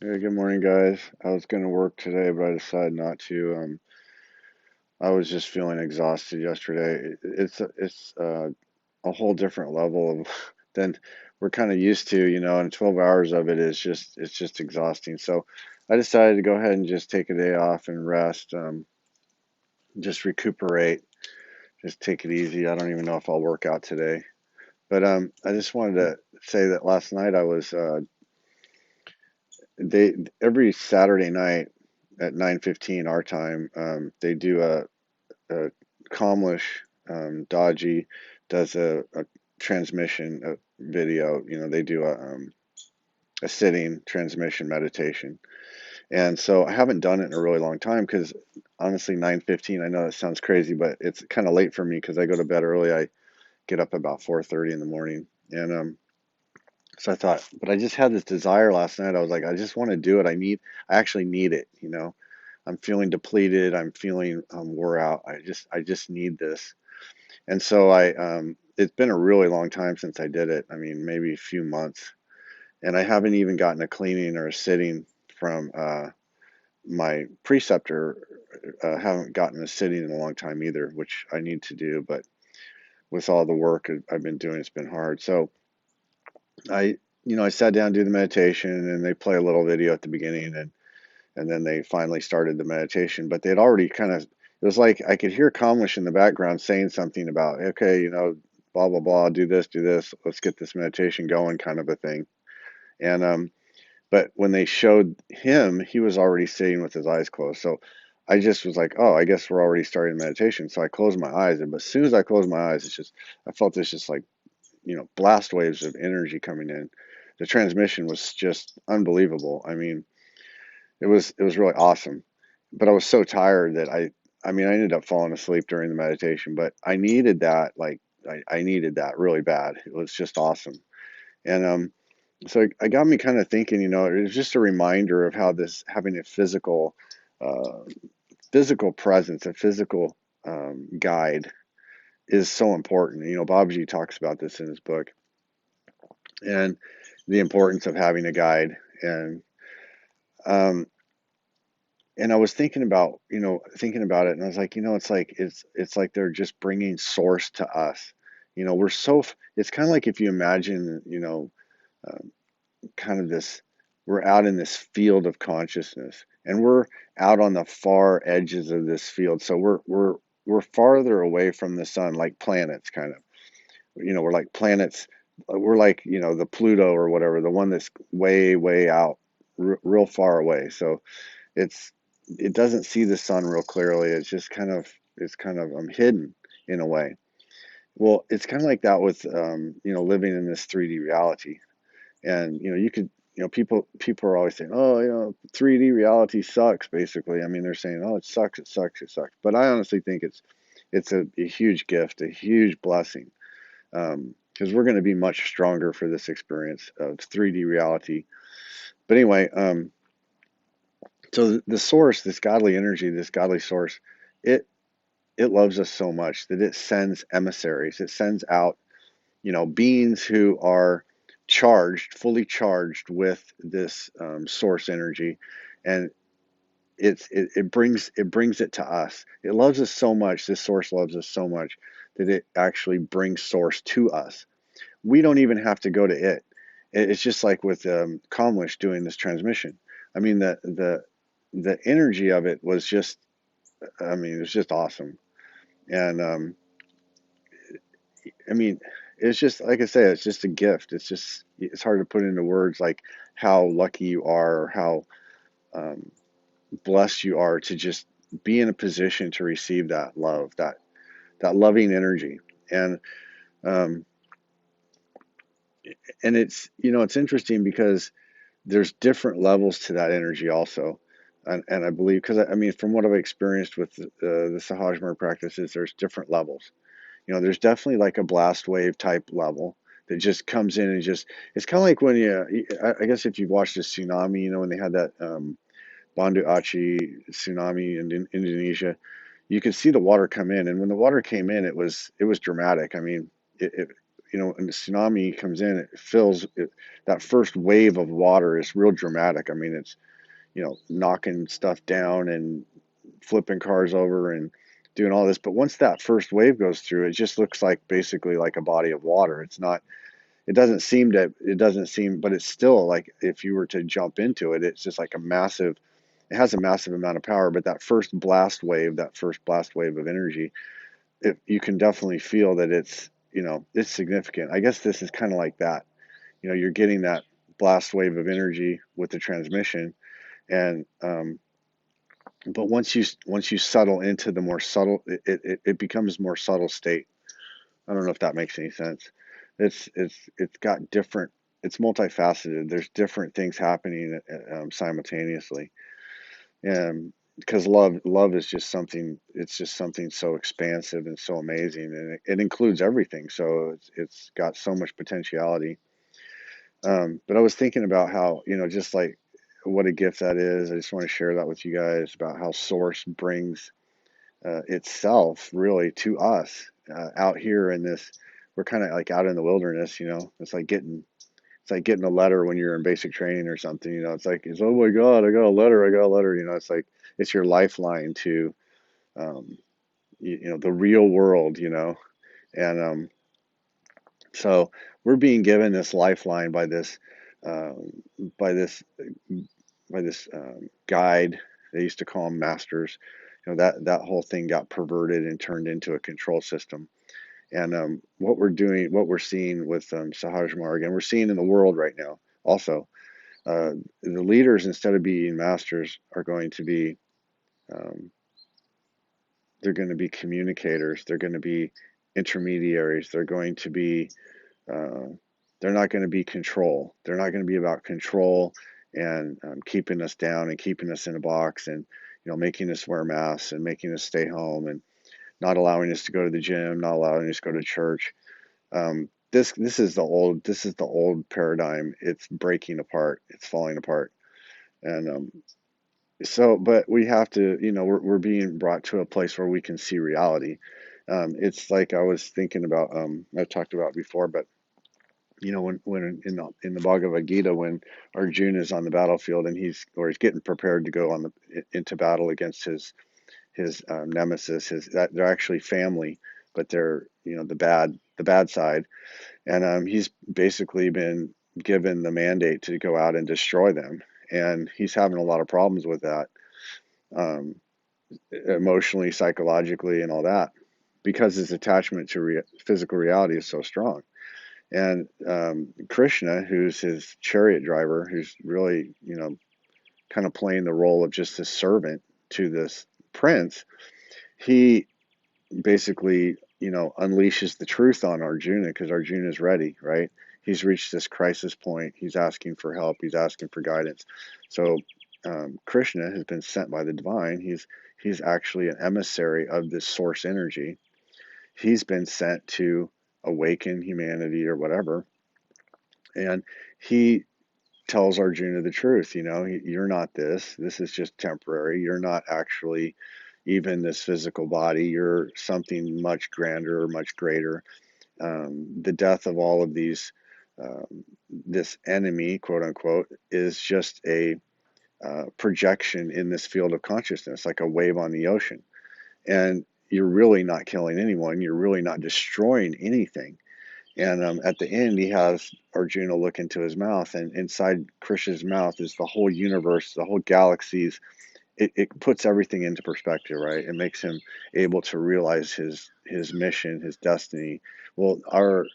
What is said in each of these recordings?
Hey, good morning, guys. I was going to work today, but I decided not to. I was just feeling exhausted yesterday. It's a whole different level of than we're kind of used to, and 12 hours of it is just exhausting. So I decided to go ahead and just take a day off and rest, just recuperate, just take it easy. I don't even know if I'll work out today, but I just wanted to say that last night I was they every Saturday night at 9:15 our time, they do a Comlish, Dodgy does a transmission video. They do a sitting transmission meditation, and so I haven't done it in a really long time because honestly, 9:15. I know that sounds crazy, but it's kind of late for me because I go to bed early. I get up about 4:30 in the morning, and so I thought, but I just had this desire last night. I was like, I just want to do it. I actually need it. I'm feeling depleted. I'm feeling wore out. I just need this. And so it's been a really long time since I did it. I mean, maybe a few months. And I haven't even gotten a cleaning or a sitting from my preceptor. Haven't gotten a sitting in a long time either, which I need to do. But with all the work I've been doing, it's been hard. So I sat down to do the meditation, and they play a little video at the beginning, and then they finally started the meditation. But they'd already kind of, it was like I could hear Kamlish in the background saying something about, okay, blah blah blah, do this, let's get this meditation going, kind of a thing. And but when they showed him, he was already sitting with his eyes closed. So I just was like, oh, I guess we're already starting meditation. So I closed my eyes, and as soon as I closed my eyes, I felt this just like blast waves of energy coming in. The transmission was just unbelievable. I mean, it was really awesome. But I was so tired that I ended up falling asleep during the meditation, but I needed that, like I needed that really bad. It was just awesome. And so it got me kind of thinking, it was just a reminder of how this having a uh, physical presence, a physical guide is so important. Babaji talks about this in his book, and the importance of having a guide. Um, and I was thinking about it, and I was like, it's like they're just bringing source to us. It's kind of like if you imagine, um, kind of this, we're out in this field of consciousness, and we're out on the far edges of this field. So we're farther away from the sun, like planets, kind of. We're like planets. We're like the Pluto or whatever, the one that's way way out, real far away. So it's it doesn't see the sun real clearly. It's kind of hidden in a way. Well, it's kind of like that with living in this 3D reality. And people are always saying, oh, 3D reality sucks. Basically, I mean, they're saying, oh, it sucks, it sucks, it sucks. But I honestly think it's a huge gift, a huge blessing, because we're going to be much stronger for this experience of 3D reality. But anyway, so the source, this godly energy, this godly source, it it loves us so much that it sends emissaries. It sends out, beings who are charged, fully charged with this source energy, and it brings it to us. It loves us so much. This source loves us so much that it actually brings source to us. We don't even have to go to it. It's just like with Comlish doing this transmission. I mean, the energy of it was just, I mean, it was just awesome. And I mean, it's just like I say, it's just a gift. It's hard to put into words like how lucky you are, or how um, blessed you are to just be in a position to receive that love, that loving energy. And um, and it's interesting because there's different levels to that energy also. And I believe, because I mean, from what I've experienced with the Sahajmer practices, there's different levels. There's definitely like a blast wave type level that just comes in and just, it's kind of like when I guess if you've watched a tsunami, when they had that Banda Aceh tsunami in Indonesia, you could see the water come in. And when the water came in, it was dramatic. I mean, it when the tsunami comes in, it fills it, that first wave of water is real dramatic. I mean, it's, knocking stuff down and flipping cars over and doing all this. But once that first wave goes through, it just looks like basically like a body of water. It's not, it doesn't seem, but it's still like if you were to jump into it, it's just like it has a massive amount of power. But that first blast wave of energy, you can definitely feel that it's significant. I guess this is kind of like that. You're getting that blast wave of energy with the transmission, and but once you settle into the more subtle, it becomes more subtle state. I don't know if that makes any sense. It's got different. It's multifaceted. There's different things happening simultaneously, and because love is just something. It's just something so expansive and so amazing, and it includes everything. So it's got so much potentiality. But I was thinking about how, just like what a gift that is. I just want to share that with you guys about how Source brings itself really to us out here in this. We're kind of like out in the wilderness. It's like getting a letter when you're in basic training or something. It's oh my God, I got a letter, I got a letter. It's like it's your lifeline to um, the real world. And so we're being given this lifeline um, by this guide. They used to call them masters. That whole thing got perverted and turned into a control system. And what we're seeing with Sahaj Marg, and we're seeing in the world right now also, the leaders, instead of being masters, are going to be um, they're going to be communicators. They're going to be intermediaries. Uh, they're not going to be control. They're not going to be about control and keeping us down and keeping us in a box and making us wear masks and making us stay home and not allowing us to go to the gym, not allowing us to go to church. This is the old paradigm. It's breaking apart. It's falling apart. And but we have to, we're being brought to a place where we can see reality. It's like I was thinking about, I've talked about before, but when in the Bhagavad Gita, when Arjuna is on the battlefield and he's getting prepared to go into battle against his nemesis, they're actually family, but they're the bad side, and he's basically been given the mandate to go out and destroy them, and he's having a lot of problems with that, um, emotionally, psychologically, and all that, because his attachment to physical reality is so strong. And Krishna, who's his chariot driver, who's really, kind of playing the role of just a servant to this prince, he basically, unleashes the truth on Arjuna because Arjuna is ready, right? He's reached this crisis point. He's asking for help. He's asking for guidance. So Krishna has been sent by the divine. He's actually an emissary of this source energy. He's been sent to awaken humanity or whatever, and he tells Arjuna the truth. You're not this. This is just temporary. You're not actually even this physical body. You're something much grander or much greater. The death of all of this enemy, quote unquote, is just a projection in this field of consciousness, like a wave on the ocean. And you're really not killing anyone. You're really not destroying anything. And at the end, he has Arjuna look into his mouth, and inside Krishna's mouth is the whole universe, the whole galaxies. It puts everything into perspective, right? It makes him able to realize his mission, his destiny. Well, our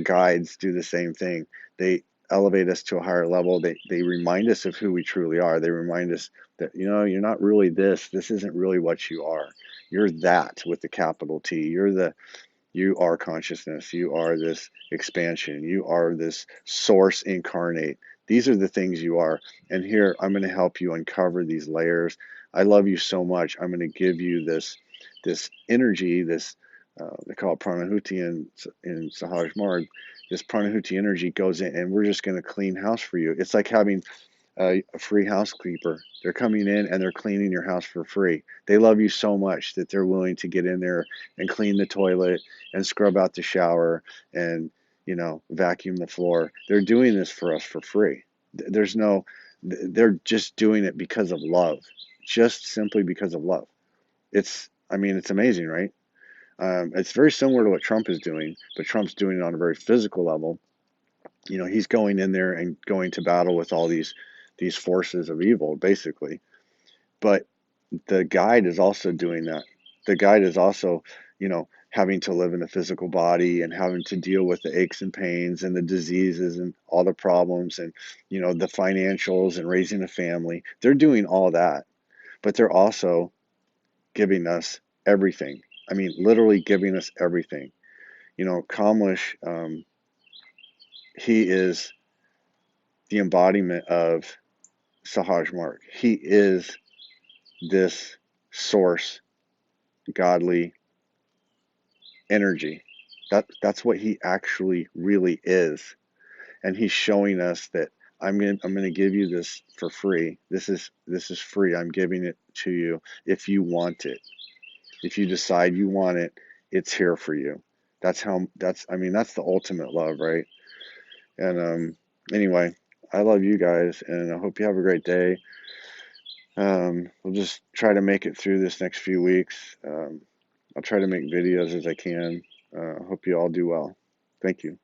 guides do the same thing. They elevate us to a higher level. They remind us of who we truly are. They remind us that you're not really this. This isn't really what you are. You're that with the capital T. You are consciousness. You are this expansion. You are this source incarnate. These are the things you are. And here, I'm going to help you uncover these layers. I love you so much. I'm going to give you this energy, they call it pranahuti in Sahaj Marg. This pranahuti energy goes in, and we're just going to clean house for you. It's like having a free housekeeper. They're coming in and they're cleaning your house for free. They love you so much that they're willing to get in there and clean the toilet and scrub out the shower and, vacuum the floor. They're doing this for us for free. There's no, they're just doing it because of love, just simply because of love. I mean, it's amazing, right? It's very similar to what Trump is doing, but Trump's doing it on a very physical level. He's going in there and going to battle with all these forces of evil, basically. But the guide is also doing that. The guide is also, having to live in a physical body and having to deal with the aches and pains and the diseases and all the problems and, the financials and raising a family. They're doing all that, but they're also giving us everything. I mean, literally giving us everything. Kamlesh, he is the embodiment of Sahaj Mark. He is this source, godly energy. That's what he actually really is. And he's showing us that I'm gonna give you this for free. This is free. I'm giving it to you if you want it. If you decide you want it, it's here for you. That's the ultimate love, right? And anyway, I love you guys and I hope you have a great day. We'll just try to make it through this next few weeks. I'll try to make videos as I can. Hope you all do well. Thank you.